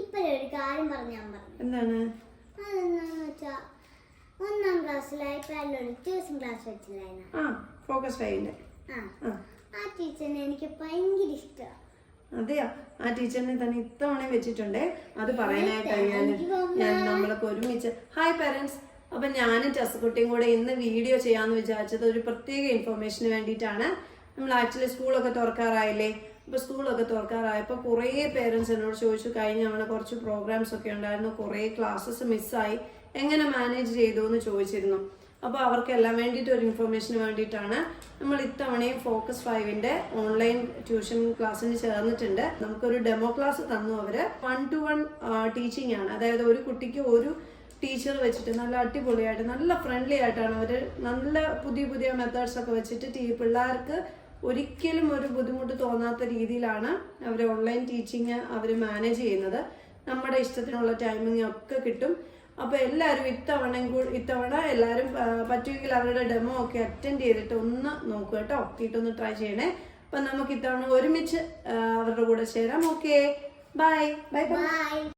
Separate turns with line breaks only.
ഇപ്പൊ ഒരു കാര്യം പറഞ്ഞാൽ
എന്താണ്?
അതെന്താന്ന് വെച്ചാ 1ാം ക്ലാസ്സിലായി പാലോട് ട്യൂഷൻ ക്ലാസ് വെച്ചില്ലായിരുന്നു.
ഫോക്കസ് 5ന്റെ
ആ ടീച്ചറിനെ എനിക്ക് ഭയങ്കര ഇഷ്ടമാണ്.
അതെയാ? ആ ടീച്ചറിനെ തന്നെ ഇത്തവണ വെച്ചിട്ടുണ്ടേ. അത് പറയാനായിട്ട് നമ്മളൊക്കെ ഒരുമിച്ച്. Hi parents. അപ്പൊ ഞാനും ടെസ്കുട്ടിയും കൂടെ ഇന്ന് വീഡിയോ ചെയ്യാന്ന് വിചാരിച്ചത് ഒരു പ്രത്യേക ഇൻഫർമേഷന് വേണ്ടിയിട്ടാണ്. നമ്മൾ ആക്ച്വലി സ്കൂളൊക്കെ തുറക്കാറായില്ലേ? അപ്പൊ സ്കൂളൊക്കെ തുറക്കാറായപ്പോ കുറേ പേരൻസ് എന്നോട് ചോദിച്ചു, കഴിഞ്ഞ തവണ കുറച്ച് പ്രോഗ്രാംസ് ഒക്കെ ഉണ്ടായിരുന്നു, കുറേ ക്ലാസ്സസ് മിസ്സായി, എങ്ങനെ മാനേജ് ചെയ്തു എന്ന് ചോദിച്ചിരുന്നു. അപ്പോൾ അവർക്കെല്ലാം വേണ്ടിയിട്ട് ഒരു ഇൻഫർമേഷന് വേണ്ടിയിട്ടാണ് നമ്മൾ ഇത്തവണയും ഫോക്കസ് 5ന്റെ ഓൺലൈൻ ട്യൂഷൻ ക്ലാസ്സിന് ചേർന്നിട്ടുണ്ട്. നമുക്കൊരു ഡെമോ ക്ലാസ് തന്നു അവര്. 1-to-1 ടീച്ചിങ് ആണ്. അതായത് ഒരു കുട്ടിക്ക് ഒരു ടീച്ചർ വെച്ചിട്ട് നല്ല അടിപൊളിയായിട്ട് നല്ല ഫ്രണ്ട്ലി ആയിട്ടാണ് അവർ നല്ല പുതിയ മെത്തേഡ്സ് ഒക്കെ വെച്ചിട്ട് പിള്ളേർക്ക് ഒരിക്കലും ഒരു ബുദ്ധിമുട്ട് തോന്നാത്ത രീതിയിലാണ് അവർ ഓൺലൈൻ ടീച്ചിങ് അവർ മാനേജ് ചെയ്യുന്നത്. നമ്മുടെ ഇഷ്ടത്തിനുള്ള ടൈമിങ് ഒക്കെ കിട്ടും. അപ്പോൾ എല്ലാവരും ഇത്തവണ എല്ലാവരും പറ്റുമെങ്കിൽ അവരുടെ ഡെമോ ഒക്കെ അറ്റൻഡ് ചെയ്തിട്ട് ഒന്ന് നോക്കുക കേട്ടോ. ഒന്ന് ട്രൈ ചെയ്യണേ. അപ്പം നമുക്ക് ഇത്തവണ ഒരുമിച്ച് അവരുടെ കൂടെ ചേരാം. Okay, bye bye bye.